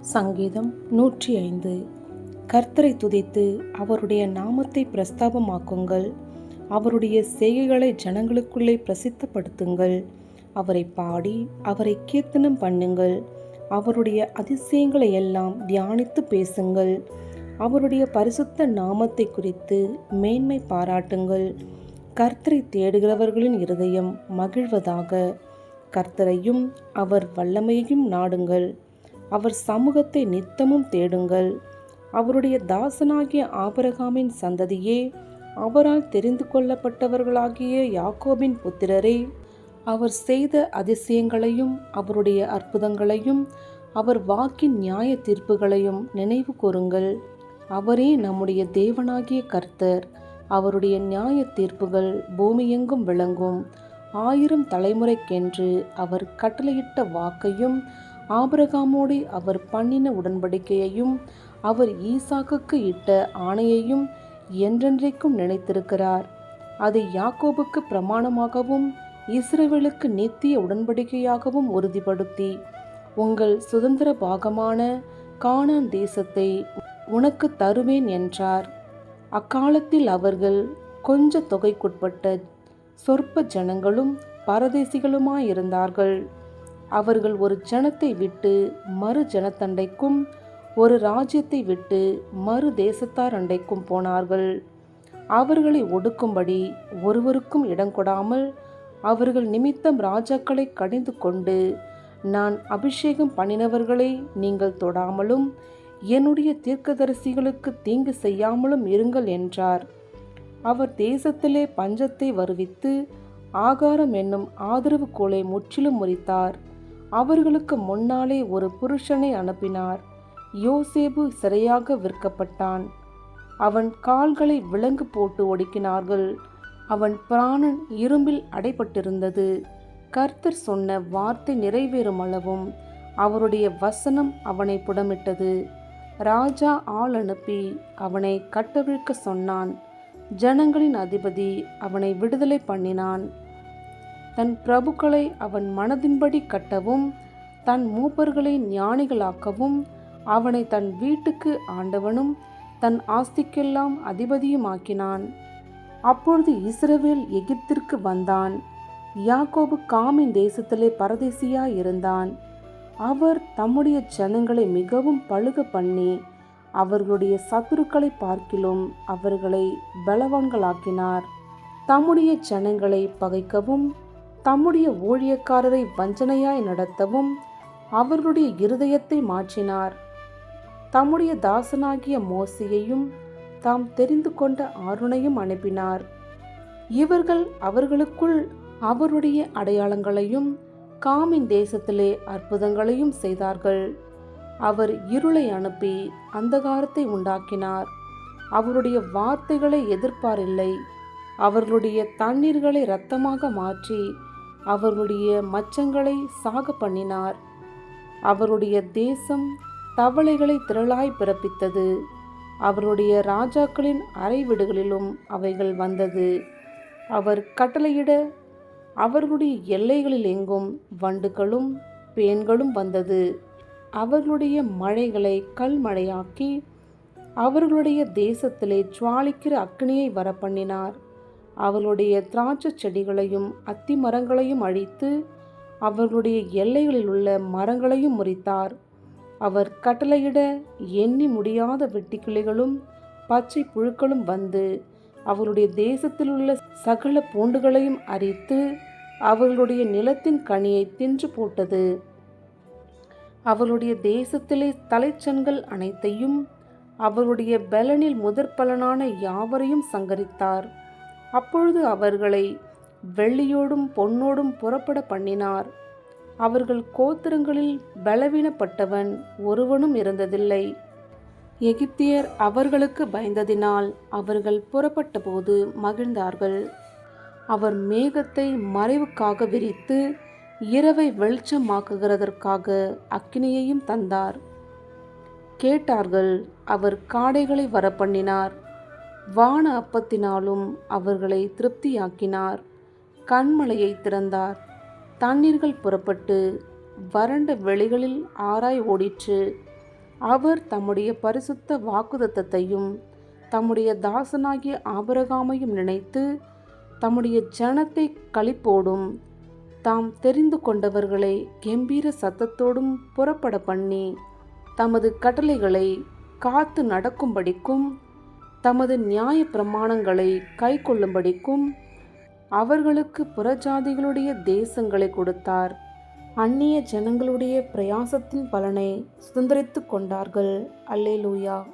சங்கீதம் 105. கர்த்தரை துதித்து அவருடைய நாமத்தை பிரஸ்தாபமாக்குங்கள். அவருடைய செய்கைகளை ஜனங்களுக்குள்ளே பிரசித்தப்படுத்துங்கள். அவரை பாடி அவரை கீர்த்தனம் பண்ணுங்கள். அவருடைய அதிசயங்களை எல்லாம் தியானித்து பேசுங்கள். அவருடைய பரிசுத்த நாமத்தை குறித்து மேன்மை பாராட்டுங்கள். கர்த்தரை தேடுகிறவர்களின் இருதயம் மகிழ்வதாக. கர்த்தரையும் அவர் வல்லமையையும் நாடுங்கள். அவர் சமூகத்தை நித்தமும் தேடுங்கள். அவருடைய தாசனாகிய ஆபிரகாமின் சந்ததியே, அவரால் தெரிந்து கொள்ளப்பட்டவர்களாகிய யாக்கோபின் புத்திரரே, அவர் செய்த அதிசயங்களையும் அவருடைய அற்புதங்களையும் அவர் வாக்கின் நியாய தீர்ப்புகளையும் நினைவு கூறுங்கள். அவரே நம்முடைய தேவனாகிய கர்த்தர். அவருடைய நியாய தீர்ப்புகள் பூமியெங்கும் விளங்கும். 1000 தலைமுறைக்கென்று அவர் கட்டளையிட்ட வாக்கையும் ஆபிரகாமோடு அவர் பண்ணின உடன்படிக்கையையும் அவர் ஈசாக்குக்கு இட்ட ஆணையையும் என்றென்றைக்கும் நினைத்திருக்கிறார். அதை யாக்கோபுக்கு பிரமாணமாகவும் இஸ்ரவேலுக்கு நித்திய உடன்படிக்கையாகவும் உறுதிப்படுத்தி, உங்கள் சுதந்திர பாகமான கானான் தேசத்தை உனக்கு தருவேன் என்றார். அக்காலத்தில் அவர்கள் கொஞ்ச தொகைக்குட்பட்ட சொற்ப ஜனங்களும் பரதேசிகளுமாயிருந்தார்கள். அவர்கள் ஒரு ஜனத்தை விட்டு மறு ஜனத்தண்டைக்கும், ஒரு ராஜ்யத்தை விட்டு மறு தேசத்தார் அண்டைக்கும் போனார்கள். அவர்களை ஒடுக்கும்படி ஒருவருக்கும் இடங்கொடாமல் அவர்கள் நிமித்தம் ராஜாக்களை கடிந்து கொண்டு, நான் அபிஷேகம் பண்ணினவர்களை நீங்கள் தொடாமலும் என்னுடைய தீர்க்கதரிசிகளுக்கு தீங்கு செய்யாமலும் இருங்கள் என்றார். அவர் தேசத்திலே பஞ்சத்தை வருவித்து ஆகாரம் என்னும் ஆதரவு கோலை முற்றிலும் முறித்தார். அவர்களுக்கு முன்னாலே ஒரு புருஷனை அனுப்பினார். யோசேப்பு சிறையாக விற்கப்பட்டான். அவன் கால்களை விலங்கு போட்டு ஒடுக்கினார்கள். அவன் பிராணன் இரும்பில் அடைபட்டிருந்தது. கர்த்தர் சொன்ன வார்த்தை நிறைவேறும் அளவும் அவருடைய வசனம் அவனை புடமிட்டது. ராஜா ஆள் அனுப்பி அவனை கட்டவிழ்க்க சொன்னான். ஜனங்களின் அதிபதி அவனை விடுதலை பண்ணினான். தன் பிரபுக்களை அவன் மனதின்படி கட்டவும் தன் மூப்பர்களை ஞானிகளாக்கவும் அவனை தன் வீட்டுக்கு ஆண்டவனும் தன் ஆஸ்திக்கெல்லாம் அதிபதியுமாக்கினான். அப்பொழுது இஸ்ரவேல் எகிப்திற்கு வந்தான். யாக்கோபு காமின் தேசத்திலே பரதேசியாயிருந்தான். அவர் தம்முடைய ஜனங்களை மிகவும் பலுக பண்ணி அவர்களுடைய சத்துருக்களை பார்க்கிலும் அவர்களை பலவான்களாக்கினார். தம்முடைய ஜனங்களை பகைக்கவும் தம்முடைய ஊழியக்காரரை வஞ்சனையாய் நடத்தவும் அவர்களுடைய இருதயத்தை மாற்றினார். தம்முடைய தாசனாகிய மோசேயையும் தாம் தெரிந்து கொண்ட ஆரோனையும் அனுப்பினார். இவர்கள் அவர்களுக்குள் அவருடைய அடையாளங்களையும் காமின் தேசத்திலே அற்புதங்களையும் செய்தார்கள். அவர் இருளை அனுப்பி அந்தகாரத்தை உண்டாக்கினார். அவருடைய வார்த்தைகளை எதிர்ப்பாரில்லை. அவர்களுடைய தண்ணீர்களை இரத்தமாக மாற்றி அவர்களுடைய மச்சங்களை சாக பண்ணினார். அவருடைய தேசம் தவளைகளை திரளாய் பிறப்பித்தது. அவருடைய ராஜாக்களின் அறை வீடுகளிலும் அவைகள் வந்தது. அவர் கட்டளையிட அவர்களுடைய எல்லைகளில் எங்கும் வண்டுகளும் பேன்களும் வந்தது. அவர்களுடைய மழைகளை கல்மழையாக்கி அவர்களுடைய தேசத்திலே ஜுவாலிக்கிற அக்னியை வரப்பண்ணினார். அவர்களுடைய திராட்சை செடிகளையும் அத்தி மரங்களையும் அழித்து அவர்களுடைய எல்லைகளில் உள்ள மரங்களையும் முறித்தார். அவர் கட்டளையிட எண்ணி முடியாத வெட்டுக்கிளிகளும் பச்சை புழுக்களும் வந்து அவர்களுடைய தேசத்தில் உள்ள சகல பூண்டுகளையும் அரித்து அவர்களுடைய நிலத்தின் கனியை தின்று போட்டது. அவர்களுடைய தேசத்திலே தலைச்சன்கள் அனைத்தையும் அவர்களுடைய பலனில் முதற்பலனான யாவரையும் சங்கரித்தார். அப்பொழுது அவர்களை வெள்ளியோடும் பொன்னோடும் புறப்பட பண்ணினார். அவர்கள் கோத்திரங்களில் பலவீனப்பட்டவன் ஒருவனும் இருந்ததில்லை. எகிப்தியர் அவர்களுக்கு பயந்ததினால் அவர்கள் புறப்பட்ட போது மகிழ்ந்தார்கள். அவர் மேகத்தை மறைவுக்காக விரித்து இரவை வெளிச்சமாக்குகிறதற்காக அக்கினியையும் தந்தார். கேட்டார்கள். அவர் காடைகளை வரப்பண்ணினார். வான அப்பத்தினாலும் அவர்களை திருப்தியாக்கினார். கண்மலையை திறந்தார். தண்ணீர்கள் புறப்பட்டு வறண்ட வெளிகளில் ஆராய் ஓடிற்று. அவர் தம்முடைய பரிசுத்த வாக்குத்தத்தத்தையும் தம்முடைய தாசனாகிய ஆபிரகாமையும் நினைத்து தம்முடைய ஜனத்தை களிப்போடும் தாம் தெரிந்து கொண்டவர்களை கெம்பீர சத்தத்தோடும் புறப்பட பண்ணி தமது கட்டளைகளை காத்து நடக்கும்படிக்கும் தமது நியாய பிரமாணங்களை கை கொள்ளும்படிக்கும் அவர்களுக்கு புறஜாதிகளுடைய தேசங்களை கொடுத்தார். அந்நிய ஜனங்களுடைய பிரயாசத்தின் பலனை சுதந்தரித்து கொண்டார்கள். அல்லேலூயா.